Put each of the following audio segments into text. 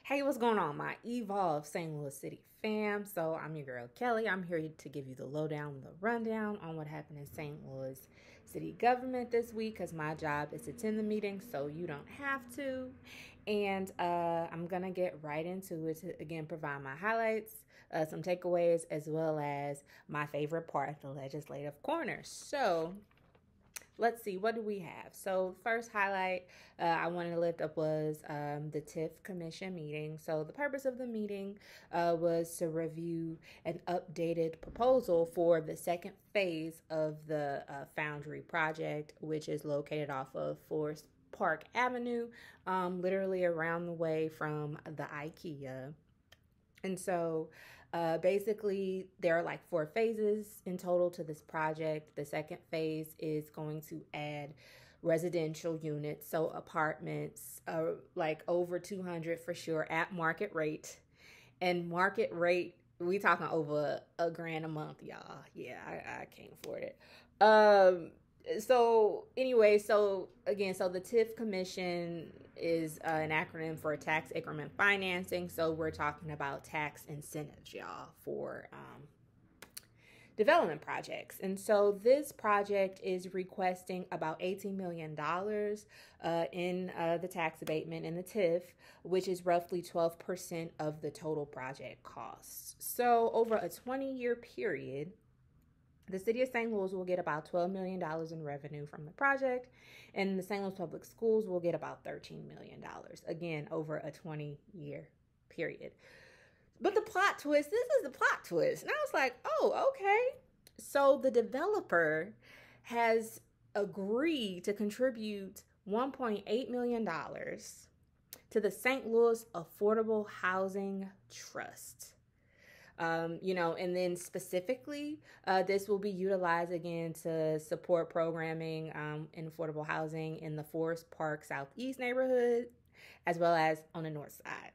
Hey, what's going on, my Evolve St. Louis City fam? So I'm your girl Kelly. I'm here to give you the lowdown, the rundown on what happened in St. Louis City government this week, because my job is to attend the meeting, so you don't have to. And I'm gonna get right into it to again provide my highlights, some takeaways, as well as my favorite part, the legislative corner. So let's see, what do we have? So first highlight I wanted to lift up was the TIF Commission meeting. So the purpose of the meeting was to review an updated proposal for the second phase of the Foundry project, which is located off of Forest Park Avenue, literally around the way from the IKEA. And so basically, there are like four phases in total to this project. The second phase is going to add residential units, so apartments, like over 200 for sure at market rate. And market rate, we talking over a grand a month, y'all. Yeah, I can't afford it. So anyway, so again, so the TIF Commission is an acronym for tax increment financing. So we're talking about tax incentives, y'all, for development projects. And so this project is requesting about $18 million in the tax abatement in the TIF, which is roughly 12% of the total project costs. So over a 20-year period, the city of St. Louis will get about $12 million in revenue from the project, and the St. Louis Public Schools will get about $13 million, again, over a 20-year period. But the plot twist, this is the plot twist. And I was like, oh, okay. So the developer has agreed to contribute $1.8 million to the St. Louis Affordable Housing Trust. And then specifically, this will be utilized again to support programming in affordable housing in the Forest Park Southeast neighborhood, as well as on the north side.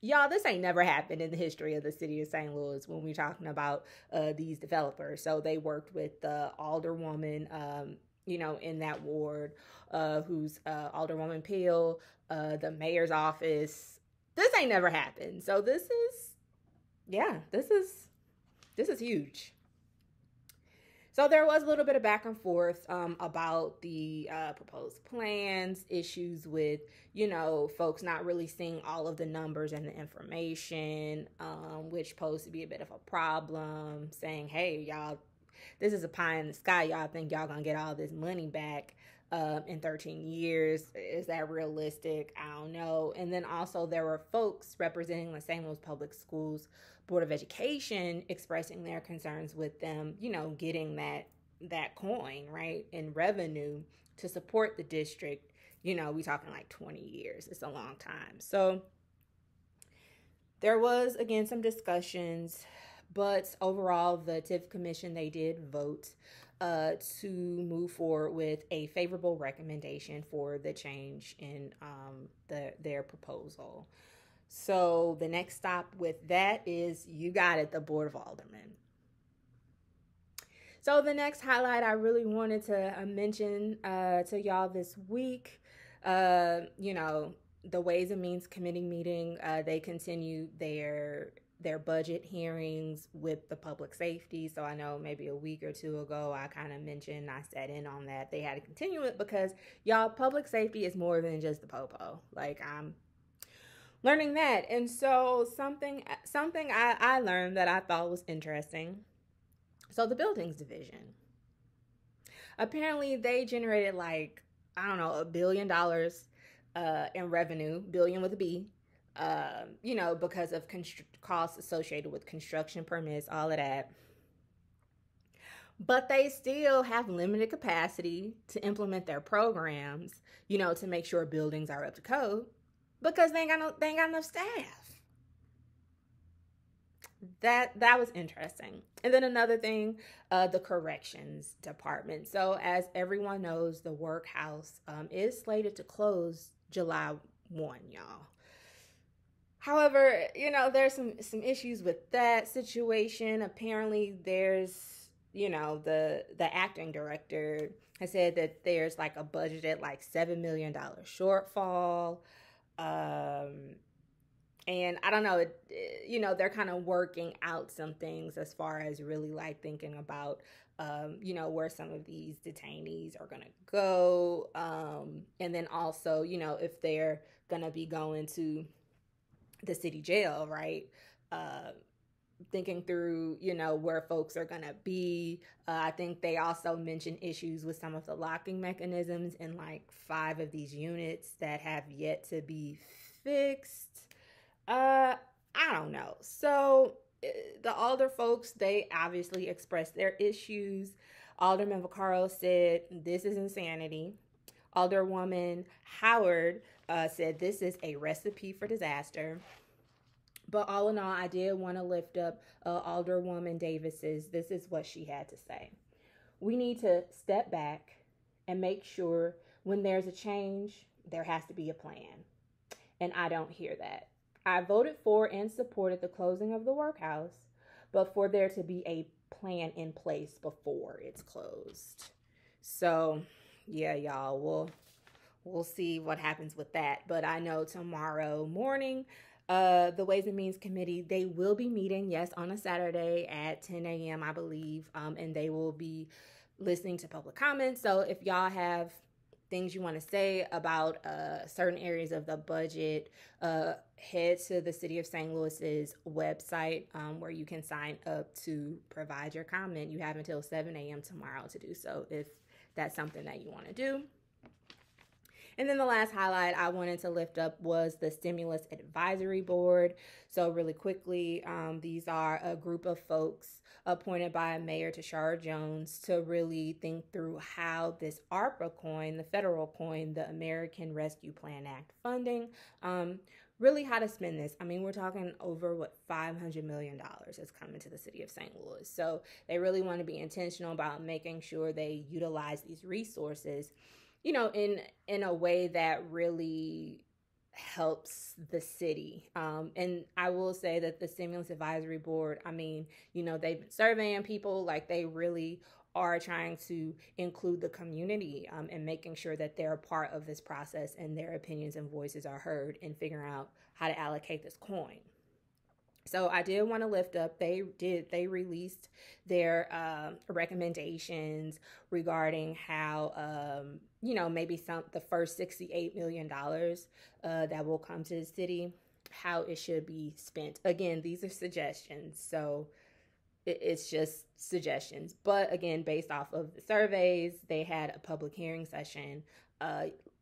Y'all, this ain't never happened in the history of the city of St. Louis when we're talking about these developers. So they worked with the alderwoman, in that ward, who's Alderwoman Peel, the mayor's office. This ain't never happened. So this is huge. So there was a little bit of back and forth about the proposed plans, issues with, folks not really seeing all of the numbers and the information, which posed to be a bit of a problem, saying, hey, y'all, this is a pie in the sky. Y'all think y'all gonna get all this money back in 13 years. Is that realistic? I don't know. And then also there were folks representing the St. Louis Public Schools Board of Education expressing their concerns with them, getting that coin, right, in revenue to support the district. We talking like 20 years. It's a long time. So there was, again, some discussions, but overall, the TIF Commission, they did vote to move forward with a favorable recommendation for the change in their proposal. So the next stop with that is, you got it, the Board of Aldermen. So the next highlight I really wanted to mention to y'all this week, the Ways and Means Committee meeting, they continue their budget hearings with the public safety. So I know maybe a week or two ago, I kind of mentioned, I sat in on that. They had to continue it because, y'all, public safety is more than just the popo. Like, I'm learning that. And so something I learned that I thought was interesting. So the buildings division, apparently they generated like, I don't know, $1 billion in revenue, billion with a B, because of costs associated with construction permits, all of that. But they still have limited capacity to implement their programs, to make sure buildings are up to code, because they ain't got enough staff. That was interesting. And then another thing, the corrections department. So as everyone knows, the workhouse is slated to close July 1, y'all. However, there's some issues with that situation. Apparently there's, the acting director has said that there's like a budgeted like $7 million shortfall. And I don't know, they're kind of working out some things as far as really like thinking about, where some of these detainees are going to go. And then also, if they're going to be going to the city jail, right? Thinking through, where folks are going to be. I think they also mentioned issues with some of the locking mechanisms in like 5 of these units that have yet to be fixed. I don't know. So the Alder folks, they obviously expressed their issues. Alderman Vaccaro said, this is insanity. Alderwoman Howard said, this is a recipe for disaster. But all in all, I did want to lift up Alderwoman Davis's. This is what she had to say. We need to step back and make sure when there's a change, there has to be a plan. And I don't hear that. I voted for and supported the closing of the workhouse, but for there to be a plan in place before it's closed. So, yeah, y'all, we'll see what happens with that. But I know tomorrow morning, the Ways and Means Committee, they will be meeting, yes, on a Saturday at 10 a.m., I believe, and they will be listening to public comments. So if y'all have things you want to say about certain areas of the budget, head to the City of St. Louis's website where you can sign up to provide your comment. You have until 7 a.m. tomorrow to do so if that's something that you want to do. And then the last highlight I wanted to lift up was the Stimulus Advisory Board. So really quickly, these are a group of folks appointed by Mayor Tashara Jones to really think through how this ARPA coin, the federal coin, the American Rescue Plan Act funding, really how to spend this. I mean, we're talking over $500 million is coming to the city of St. Louis. So they really want to be intentional about making sure they utilize these resources, in a way that really helps the city. And I will say that the Stimulus Advisory Board, I mean, they've been surveying people, like they really are trying to include the community and making sure that they're a part of this process and their opinions and voices are heard in figuring out how to allocate this coin. So I did want to lift up, they released their recommendations regarding how, maybe the first $68 million that will come to the city, how it should be spent. Again, these are suggestions, so it's just suggestions. But again, based off of the surveys, they had a public hearing session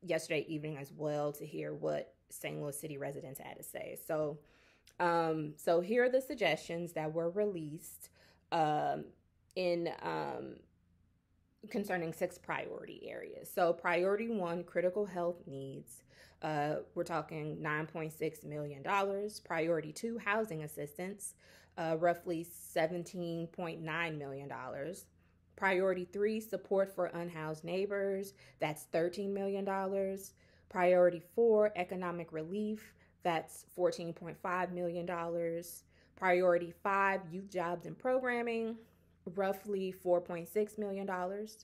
yesterday evening as well to hear what St. Louis City residents had to say. So here are the suggestions that were released concerning 6 priority areas. So priority 1, critical health needs. We're talking $9.6 million. Priority 2, housing assistance, roughly $17.9 million. Priority 3, support for unhoused neighbors. That's $13 million. Priority 4, economic relief. That's $14.5 million. Priority 5, youth jobs and programming, roughly $4.6 million.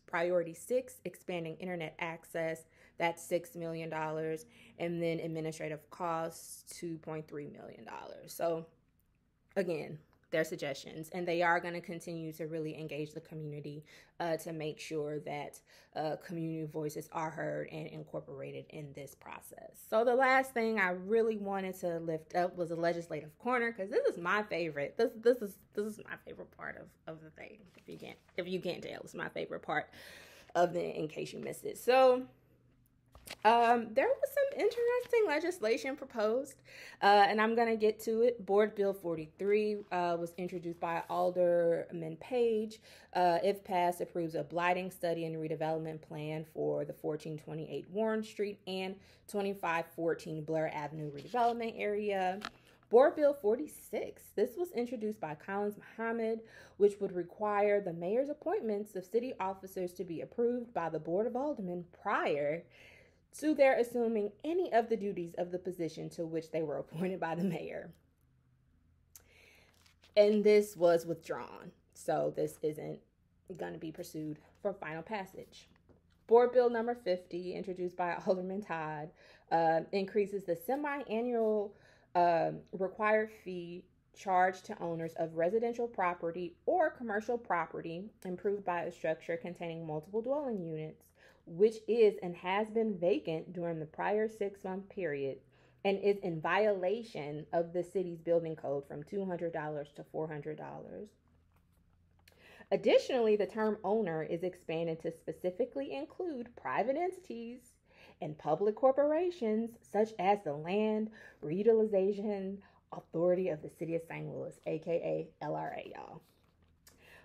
Priority 6, expanding internet access, that's $6 million. And then administrative costs, $2.3 million. So again, their suggestions, and they are going to continue to really engage the community to make sure that community voices are heard and incorporated in this process. So the last thing I really wanted to lift up was a legislative corner, because this is my favorite. This is my favorite part of the thing. If you can't tell, it's my favorite part of the in case you missed it. So there was some interesting legislation proposed, and I'm going to get to it. Board Bill 43 was introduced by Alderman Page. If passed, approves a blighting study and redevelopment plan for the 1428 Warren Street and 2514 Blair Avenue redevelopment area. Board Bill 46, this was introduced by Collins Muhammad, which would require the mayor's appointments of city officers to be approved by the Board of Aldermen prior to their assuming any of the duties of the position to which they were appointed by the mayor. And this was withdrawn, so this isn't going to be pursued for final passage. Board Bill number 50, introduced by Alderman Todd, increases the semi-annual required fee charged to owners of residential property or commercial property improved by a structure containing multiple dwelling units, which is and has been vacant during the prior 6-month period and is in violation of the city's building code from $200 to $400. Additionally, the term owner is expanded to specifically include private entities and public corporations such as the Land Reutilization Authority of the City of St. Louis, aka LRA, y'all.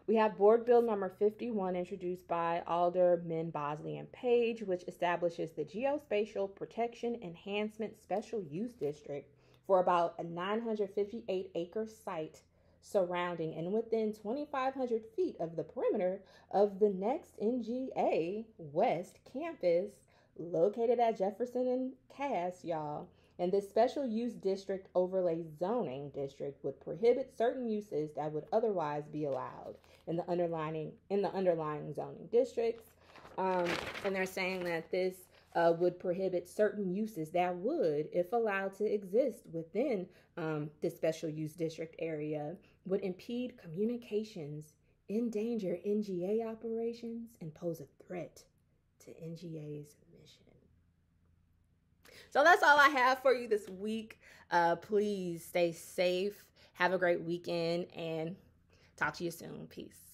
We have Board Bill number 51, introduced by Aldermen Bosley and Page, which establishes the Geospatial Protection Enhancement Special Use District for about a 958-acre site surrounding and within 2,500 feet of the perimeter of the next NGA West campus located at Jefferson and Cass, y'all. And this special use district overlay zoning district would prohibit certain uses that would otherwise be allowed in the underlying zoning districts. And they're saying that this would prohibit certain uses that would, if allowed to exist within the special use district area, would impede communications, endanger NGA operations, and pose a threat to NGA's mission. So that's all I have for you this week. Please stay safe. Have a great weekend and talk to you soon. Peace.